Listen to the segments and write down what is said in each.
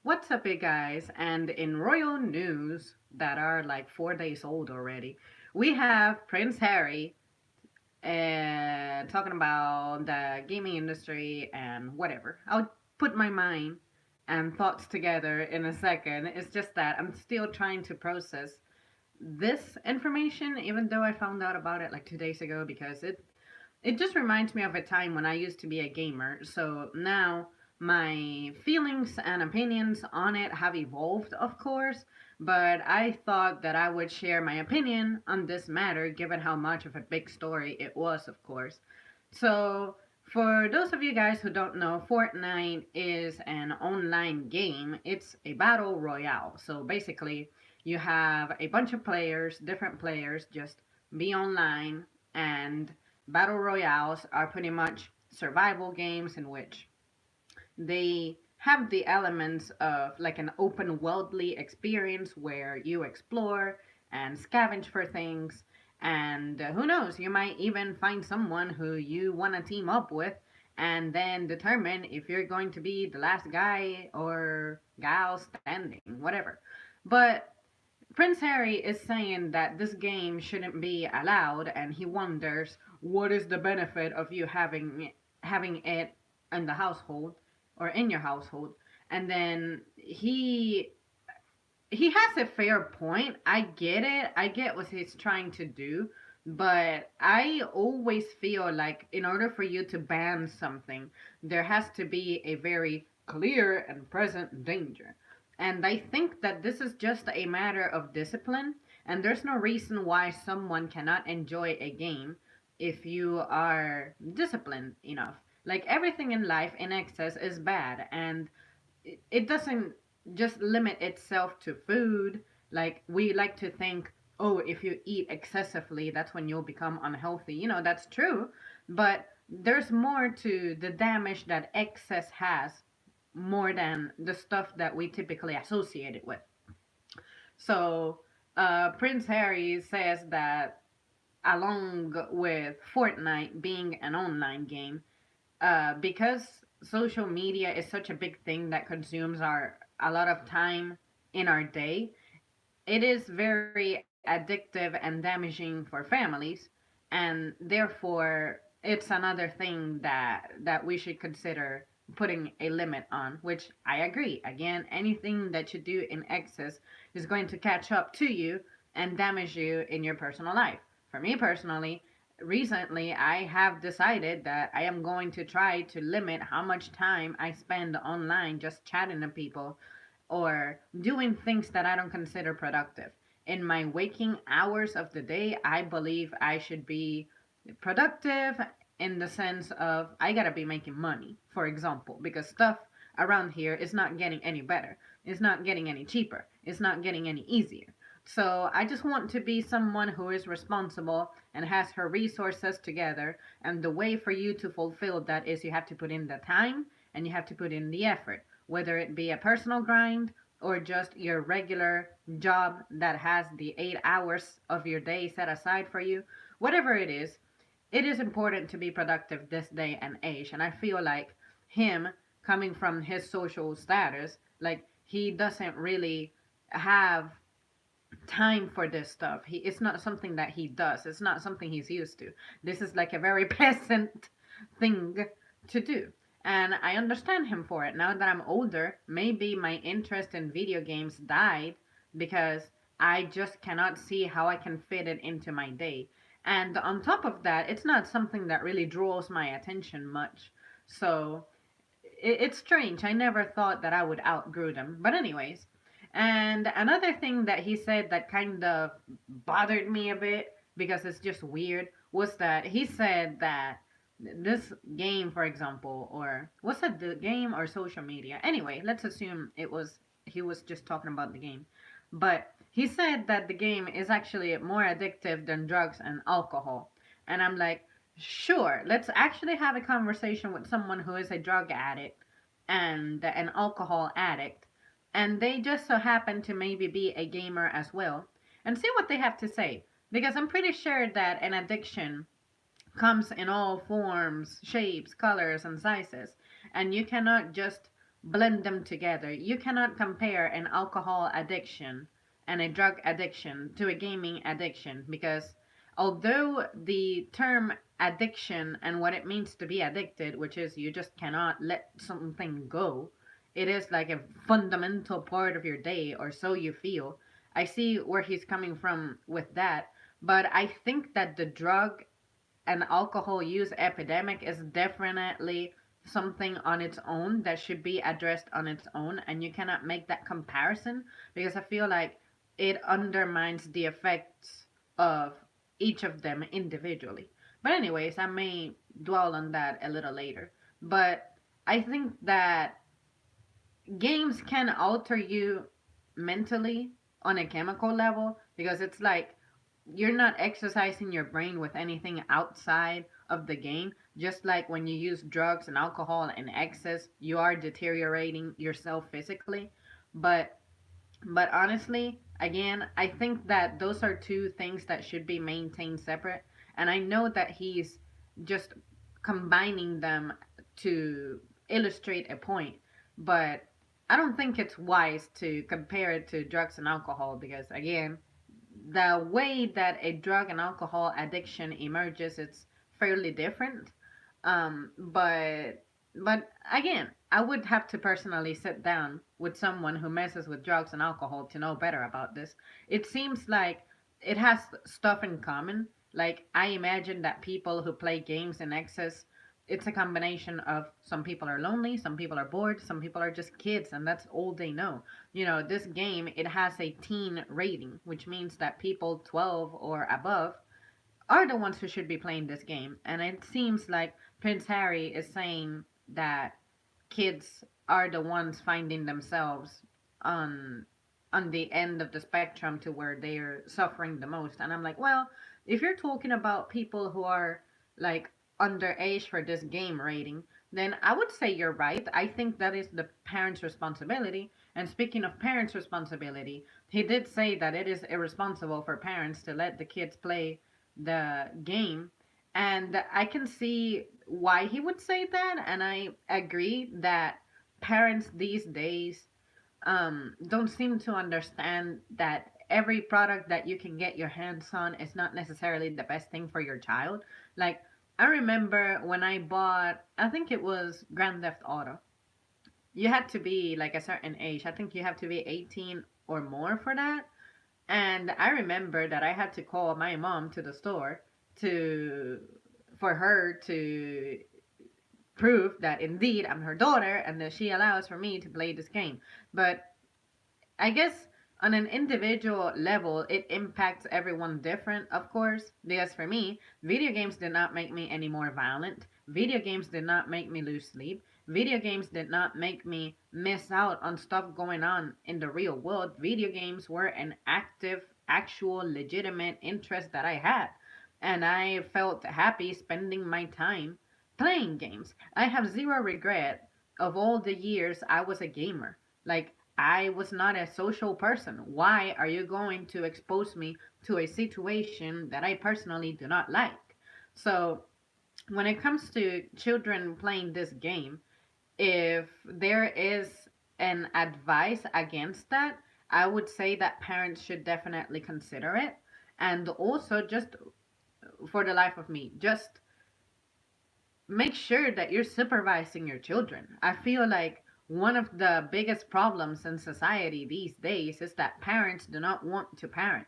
What's up, you guys? And in royal news that are like 4 days old already, we have Prince Harry talking about the gaming industry and whatever. I'll put my mind and thoughts together in a second. It's just that I'm still trying to process this information, even though I found out about it like 2 days ago, because it just reminds me of a time when I used to be a gamer. So now my feelings and opinions on it have evolved, of course, but I thought that I would share my opinion on this matter given how much of a big story it was, of course. So, for those of you guys who don't know, Fortnite is an online game. It's a battle royale. So, basically, you have a bunch of players, different players, just be online, and battle royales are pretty much survival games in which they have the elements of like an open worldly experience where you explore and scavenge for things, and who knows, you might even find someone who you want to team up with and then determine if you're going to be the last guy or gal standing, whatever. But Prince Harry is saying that this game shouldn't be allowed, and he wonders what is the benefit of you having it in the household or in your household. And then he has a fair point. I get it. I get what he's trying to do, but I always feel like in order for you to ban something, there has to be a very clear and present danger. And I think that this is just a matter of discipline, and there's no reason why someone cannot enjoy a game if you are disciplined enough. Like everything in life in excess is bad, and it doesn't just limit itself to food. Like we like to think, oh, if you eat excessively, that's when you'll become unhealthy. That's true, but there's more to the damage that excess has more than the stuff that we typically associate it with. So, Prince Harry says that along with Fortnite being an online game, because social media is such a big thing that consumes our a lot of time in our day, it is very addictive and damaging for families, and therefore it's another thing that we should consider putting a limit on, which I agree. Again, anything that you do in excess is going to catch up to you and damage you in your personal life. For me personally, recently I have decided that I am going to try to limit how much time I spend online just chatting to people or doing things that I don't consider productive. In my waking hours of the day, I believe I should be productive in the sense of I gotta be making money, for example, because stuff around here is not getting any better. It's not getting any cheaper. It's not getting any easier. So I just want to be someone who is responsible and has her resources together. And the way for you to fulfill that is you have to put in the time and you have to put in the effort, whether it be a personal grind or just your regular job that has the 8 hours of your day set aside for you. Whatever it is important to be productive this day and age. And I feel like him, coming from his social status, like he doesn't really have time for this stuff. It's not something that he does. It's not something he's used to. This is like a very pleasant thing to do. And I understand him for it. Now that I'm older, maybe my interest in video games died because I just cannot see how I can fit it into my day. And on top of that, it's not something that really draws my attention much. So it's strange. I never thought that I would outgrow them. But, anyways, and another thing that he said that kind of bothered me a bit because it's just weird was that he said that this game, for example, or was it the game or social media? Anyway, let's assume it was he was just talking about the game. But he said that the game is actually more addictive than drugs and alcohol. And I'm like, sure, let's actually have a conversation with someone who is a drug addict and an alcohol addict, and they just so happen to maybe be a gamer as well, and see what they have to say. Because I'm pretty sure that an addiction comes in all forms, shapes, colors, and sizes, and you cannot just blend them together. You cannot compare an alcohol addiction and a drug addiction to a gaming addiction, because although the term addiction and what it means to be addicted, which is you just cannot let something go, it is like a fundamental part of your day, or so you feel. I see where he's coming from with that, but I think that the drug an alcohol use epidemic is definitely something on its own that should be addressed on its own, and you cannot make that comparison, because I feel like it undermines the effects of each of them individually. But anyways, I may dwell on that a little later. But I think that games can alter you mentally on a chemical level, because it's like you're not exercising your brain with anything outside of the game. Just like when you use drugs and alcohol in excess, you are deteriorating yourself physically. But but honestly, again, I think that those are two things that should be maintained separate. And I know that he's just combining them to illustrate a point, but I don't think it's wise to compare it to drugs and alcohol, because again, the way that a drug and alcohol addiction emerges, it's fairly different. But again, I would have to personally sit down with someone who messes with drugs and alcohol to know better about this. It seems like it has stuff in common. Like I imagine that people who play games in excess, it's a combination of some people are lonely, some people are bored, some people are just kids, and that's all they know. This game, it has a teen rating, which means that people 12 or above are the ones who should be playing this game. And it seems like Prince Harry is saying that kids are the ones finding themselves on on the end of the spectrum to where they're suffering the most. And I'm like, well, if you're talking about people who are like underage for this game rating, then I would say you're right. I think that is the parents' responsibility. And speaking of parents' responsibility, he did say that it is irresponsible for parents to let the kids play the game. And I can see why he would say that. And I agree that parents these days don't seem to understand that every product that you can get your hands on is not necessarily the best thing for your child. Like, I remember when I bought, I think it was Grand Theft Auto. You had to be like a certain age. I think you have to be 18 or more for that. And I remember that I had to call my mom to the store to for her to prove that indeed I'm her daughter and that she allows for me to play this game. But I guess on an individual level, it impacts everyone different, of course. Because for me, video games did not make me any more violent. Video games did not make me lose sleep. Video games did not make me miss out on stuff going on in the real world. Video games were an active, actual, legitimate interest that I had. And I felt happy spending my time playing games. I have zero regret of all the years I was a gamer. Like, I was not a social person. Why are you going to expose me to a situation that I personally do not like? So, when it comes to children playing this game, if there is an advice against that, I would say that parents should definitely consider it. And also, just for the life of me, just make sure that you're supervising your children. I feel like one of the biggest problems in society these days is that parents do not want to parent.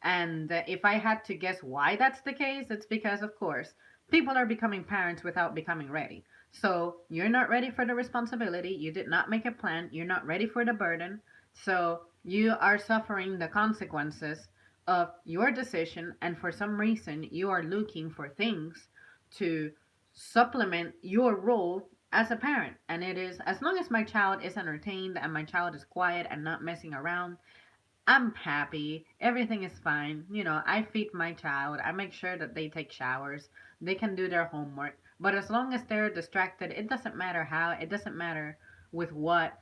And if I had to guess why that's the case, it's because, of course, people are becoming parents without becoming ready. So you're not ready for the responsibility. You did not make a plan. You're not ready for the burden. So you are suffering the consequences of your decision. And for some reason, you are looking for things to supplement your role as a parent. And it is, as long as my child is entertained and my child is quiet and not messing around, I'm happy. Everything is fine. I feed my child. I make sure that they take showers. They can do their homework. But as long as they're distracted, it doesn't matter how. It doesn't matter with what.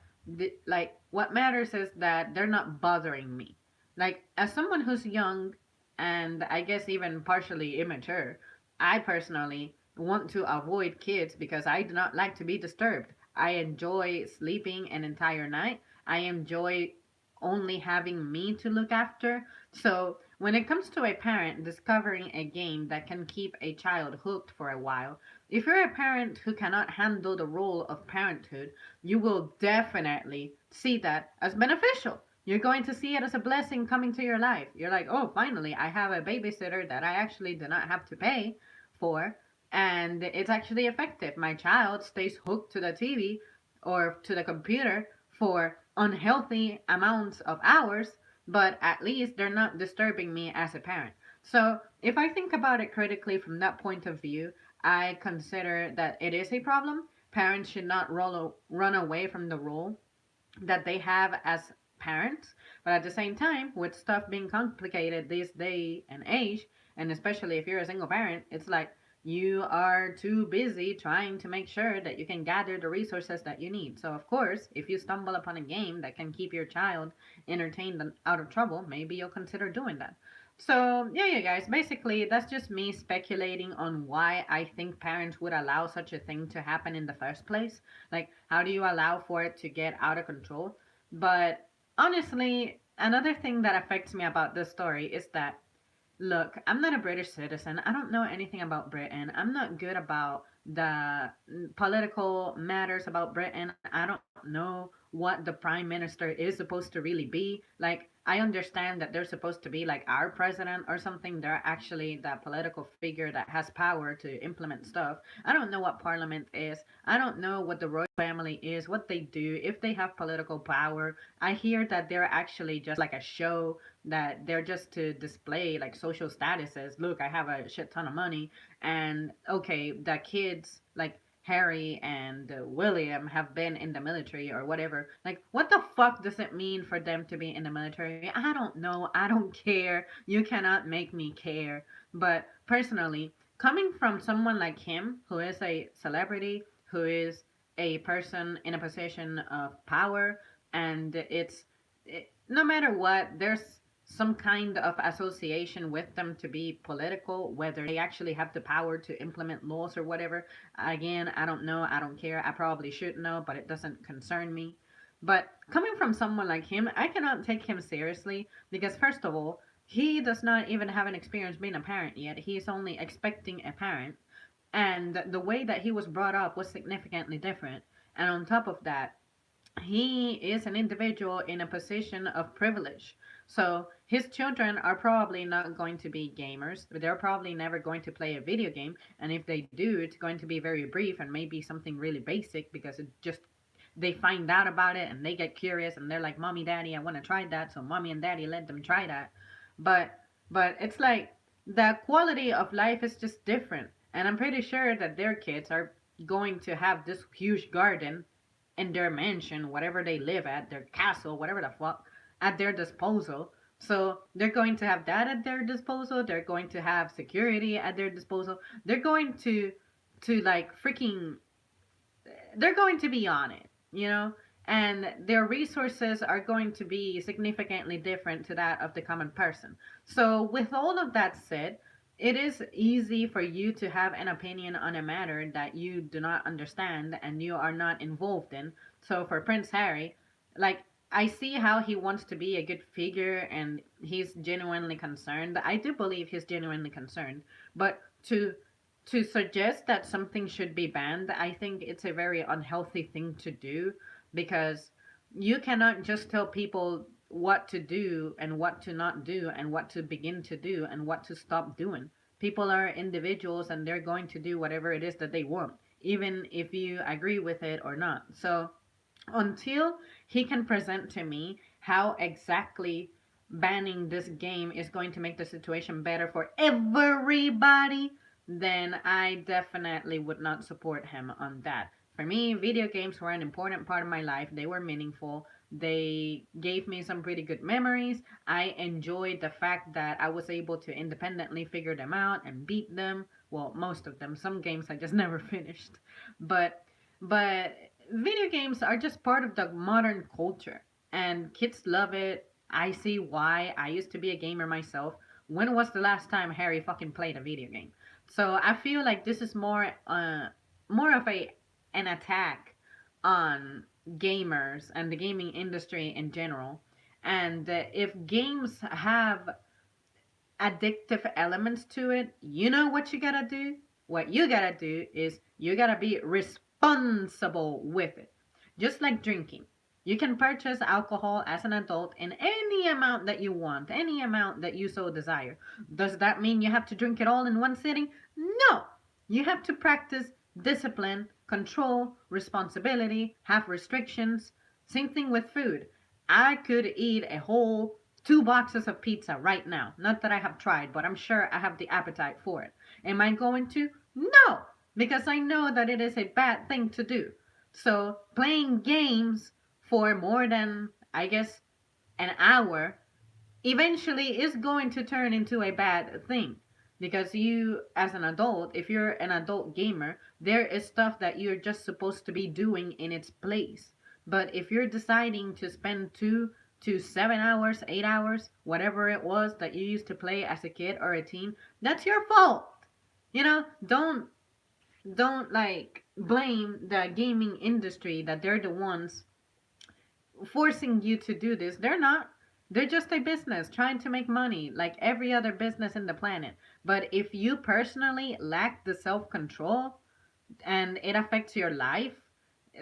Like, what matters is that they're not bothering me. Like, as someone who's young and I guess even partially immature, I personally want to avoid kids because I do not like to be disturbed. I enjoy sleeping an entire night. I enjoy only having me to look after. So, when it comes to a parent discovering a game that can keep a child hooked for a while, if you're a parent who cannot handle the role of parenthood, you will definitely see that as beneficial. You're going to see it as a blessing coming to your life. You're like, oh, finally, I have a babysitter that I actually do not have to pay for, and it's actually effective. My child stays hooked to the TV or to the computer for unhealthy amounts of hours, but at least they're not disturbing me as a parent. So, if I think about it critically from that point of view, I consider that it is a problem. Parents should not run away from the role that they have as parents. But at the same time, with stuff being complicated this day and age, and especially if you're a single parent, it's like you are too busy trying to make sure that you can gather the resources that you need. So, of course, if you stumble upon a game that can keep your child entertained and out of trouble, maybe you'll consider doing that. So, yeah, you guys, basically, that's just me speculating on why I think parents would allow such a thing to happen in the first place. Like, how do you allow for it to get out of control? But honestly, another thing that affects me about this story is that, look, I'm not a British citizen. I don't know anything about Britain. I'm not good about the political matters about Britain. I don't know what the prime minister is supposed to really be. Like, I understand that they're supposed to be like our president or something. They're actually the political figure that has power to implement stuff. I don't know what parliament is. I don't know what the royal family is, what they do, if they have political power. I hear that they're actually just like a show, that they're just to display like social statuses. Look, I have a shit ton of money, and okay, the kids like Harry and William have been in the military or whatever. Like, what the fuck does it mean for them to be in the military? I don't know. I don't care. You cannot make me care. But personally, coming from someone like him, who is a celebrity, who is a person in a position of power, and no matter what, there's some kind of association with them to be political, whether they actually have the power to implement laws or whatever. Again, I don't know. I don't care. I probably should know, but it doesn't concern me. But coming from someone like him, I cannot take him seriously because, first of all, he does not even have an experience being a parent yet. He is only expecting a parent. And the way that he was brought up was significantly different. And on top of that, he is an individual in a position of privilege. So his children are probably not going to be gamers. They're probably never going to play a video game. And if they do, it's going to be very brief and maybe something really basic because it just they find out about it and they get curious and they're like, "Mommy, Daddy, I want to try that." So mommy and daddy let them try that. But it's like the quality of life is just different. And I'm pretty sure that their kids are going to have this huge garden in their mansion, whatever they live at, their castle, whatever the fuck, at their disposal. So they're going to have that at their disposal. They're going to have security at their disposal. They're going to like freaking they're going to be on it, you know? And their resources are going to be significantly different to that of the common person. So, with all of that said, it is easy for you to have an opinion on a matter that you do not understand and you are not involved in. So, for Prince Harry, like, I see how he wants to be a good figure and he's genuinely concerned. I do believe he's genuinely concerned. But to suggest that something should be banned, I think it's a very unhealthy thing to do because you cannot just tell people what to do and what to not do and what to begin to do and what to stop doing. People are individuals and they're going to do whatever it is that they want, even if you agree with it or not. So until he can present to me how exactly banning this game is going to make the situation better for everybody, then I definitely would not support him on that. For me, video games were an important part of my life. They were meaningful. They gave me some pretty good memories. I enjoyed the fact that I was able to independently figure them out and beat them. Well, most of them. Some games I just never finished. But but video games are just part of the modern culture and kids love it. I see why. I used to be a gamer myself. When was the last time Harry fucking played a video game? So I feel like this is more of a an attack on gamers and the gaming industry in general. And if games have addictive elements to it, you know what you gotta do? What you gotta do is you gotta be responsible with it. Just like drinking. You can purchase alcohol as an adult in any amount that you want, any amount that you so desire. Does that mean you have to drink it all in one sitting? No! You have to practice discipline, control, responsibility, have restrictions. Same thing with food. I could eat a whole 2 boxes of pizza right now. Not that I have tried, but I'm sure I have the appetite for it. Am I going to? No, because I know that it is a bad thing to do. So playing games for more than, I guess, an hour eventually is going to turn into a bad thing, because you as an adult, if you're an adult gamer, there is stuff that you're just supposed to be doing in its place. But if you're deciding to spend 2 to 7 hours, 8 hours, whatever it was that you used to play as a kid or a teen, that's your fault. Don't like blame the gaming industry that they're the ones forcing you to do this. They're not. They're just a business trying to make money like every other business in the planet. But if you personally lack the self control and it affects your life,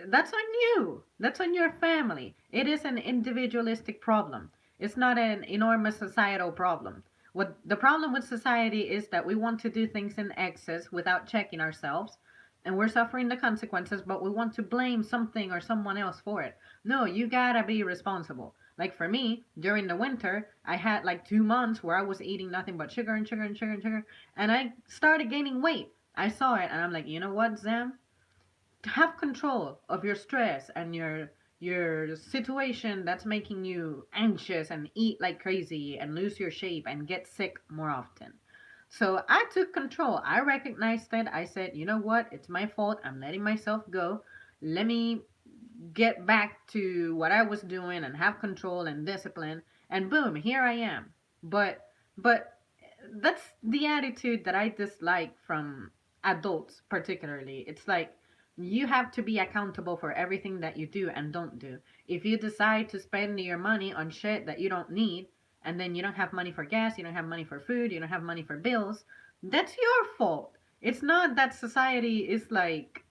that's on you. That's on your family. It is an individualistic problem. It's not an enormous societal problem. What the problem with society is that we want to do things in excess without checking ourselves, and we're suffering the consequences, but we want to blame something or someone else for it. No, you gotta be responsible. Like for me, during the winter, I had like 2 months where I was eating nothing but sugar and sugar and sugar and sugar, and I started gaining weight. I saw it, and I'm like, you know what, Zam? Have control of your stress and your situation that's making you anxious and eat like crazy and lose your shape and get sick more often. So I took control. I recognized it. I said, you know what? It's my fault. I'm letting myself go. Let me get back to what I was doing and have control and discipline. And boom, here I am. But that's the attitude that I dislike from adults particularly. It's like you have to be accountable for everything that you do and don't do. If you decide to spend your money on shit that you don't need, and then you don't have money for gas, you don't have money for food, you don't have money for bills, that's your fault. It's not that society is like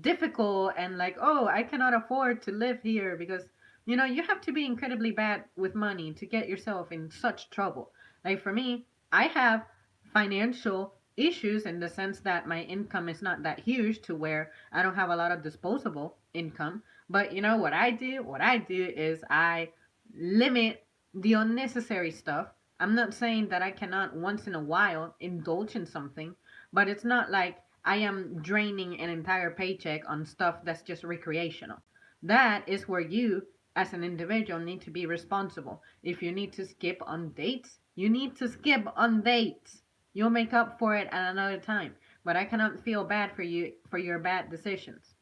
difficult and like, oh, I cannot afford to live here, because you have to be incredibly bad with money to get yourself in such trouble. Like for me, I have financial issues in the sense that my income is not that huge to where I don't have a lot of disposable income. But you know what I do? What I do is I limit the unnecessary stuff. I'm not saying that I cannot once in a while indulge in something, but it's not like I am draining an entire paycheck on stuff that's just recreational. That is where you, as an individual, need to be responsible. If you need to skip on dates, you need to skip on dates. You'll make up for it at another time. But I cannot feel bad for you for your bad decisions.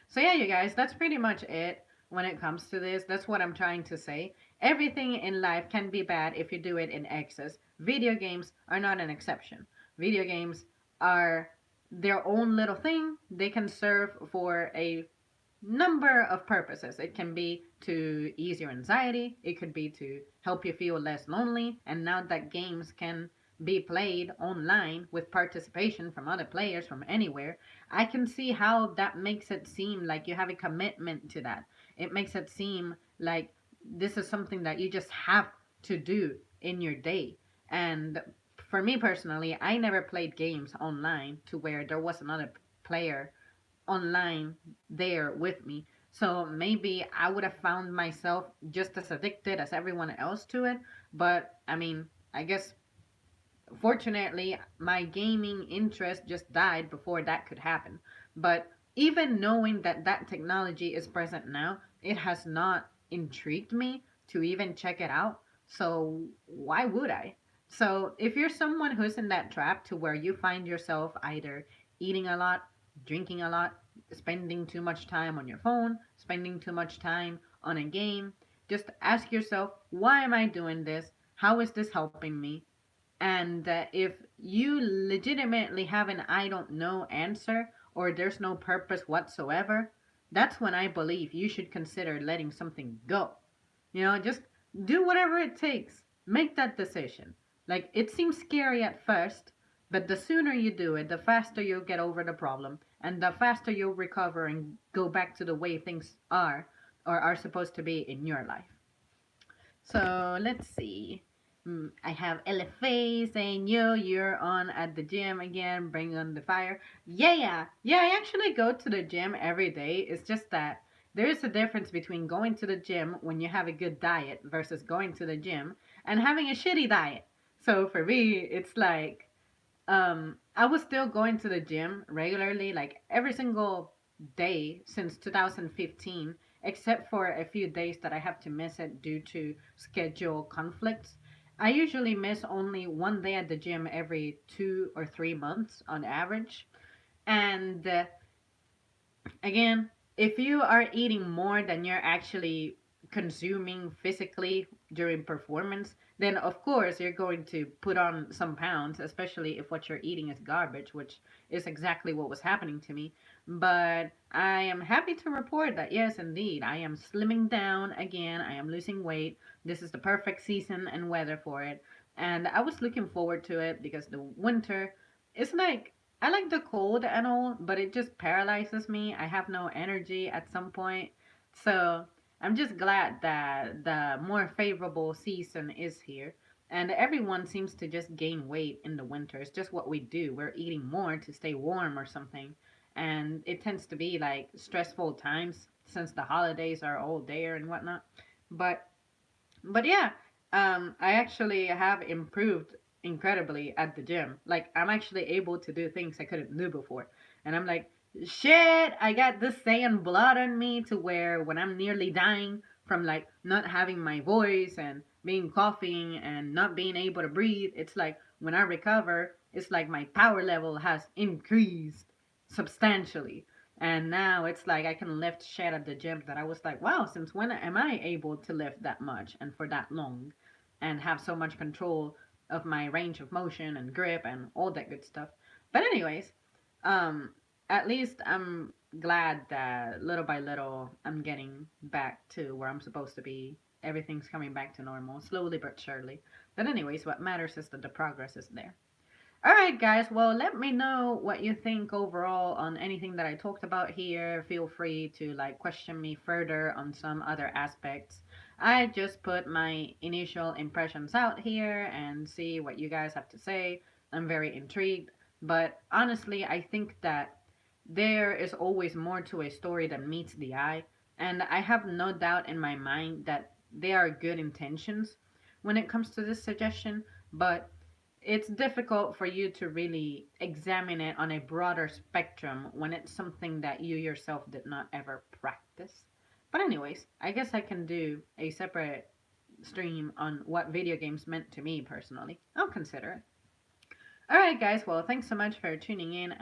So, yeah, you guys, that's pretty much it when it comes to this. That's what I'm trying to say. Everything in life can be bad if you do it in excess. Video games are not an exception. Video games are their own little thing. They can serve for a number of purposes. It can be to ease your anxiety, it could be to help you feel less lonely. And now that games can be played online with participation from other players from anywhere, I can see how that makes it seem like you have a commitment to that. It makes it seem like this is something that you just have to do in your day. And for me personally, I never played games online to where there was another player online there with me. So maybe I would have found myself just as addicted as everyone else to it. But I mean, I guess fortunately, my gaming interest just died before that could happen. But even knowing that that technology is present now, it has not intrigued me to even check it out. So why would I? So if you're someone who's in that trap to where you find yourself either eating a lot, drinking a lot, spending too much time on your phone, spending too much time on a game, just ask yourself, why am I doing this? How is this helping me? And if you legitimately have an I don't know answer, or there's no purpose whatsoever, That's when I believe you should consider letting something go. Just do whatever it takes. Make that decision. Like, it seems scary at first, but the sooner you do it, the faster you'll get over the problem, and the faster you'll recover and go back to the way things are or are supposed to be in your life. So let's see. I have LFA saying, "Yo, you're on at the gym again. Bring on the fire." Yeah, yeah. I actually go to the gym every day. It's just that there is a difference between going to the gym when you have a good diet versus going to the gym and having a shitty diet. So for me, it's like I was still going to the gym regularly, like every single day since 2015, except for a few days that I have to miss it due to schedule conflicts. I usually miss only one day at the gym every 2 or 3 months on average. And again, if you are eating more than you're actually consuming physically during performance, then of course you're going to put on some pounds, especially if what you're eating is garbage, which is exactly what was happening to me. But I am happy to report that yes, indeed, I am slimming down again. I am losing weight. This is the perfect season and weather for it. And I was looking forward to it because the winter is like I like the cold and all, but it just paralyzes me. I have no energy at some point. So I'm just glad that the more favorable season is here. And everyone seems to just gain weight in the winter. It's just what we do. We're eating more to stay warm or something. And it tends to be like stressful times since the holidays are all there and whatnot. But but yeah, I actually have improved incredibly at the gym. Like I'm actually able to do things I couldn't do before, and I'm like, shit, I got this Saiyan blood on me to where when I'm nearly dying from like not having my voice and being coughing and not being able to breathe, it's like when I recover, it's like my power level has increased substantially. And now it's like I can lift shit at the gym that I was like, wow, since when am I able to lift that much and for that long and have so much control of my range of motion and grip and all that good stuff. But anyways, um at least I'm glad that little by little I'm getting back to where I'm supposed to be. Everything's coming back to normal, slowly but surely. But anyways, what matters is that the progress is there. All right, guys. Well, let me know what you think overall on anything that I talked about here. Feel free to like question me further on some other aspects. I just put my initial impressions out here and see what you guys have to say. I'm very intrigued, but honestly, I think that there is always more to a story than meets the eye, and I have no doubt in my mind that they are good intentions when it comes to this suggestion, but it's difficult for you to really examine it on a broader spectrum when it's something that you yourself did not ever practice. But, anyways, I guess I can do a separate stream on what video games meant to me personally. I'll consider it. Alright, guys, well, thanks so much for tuning in.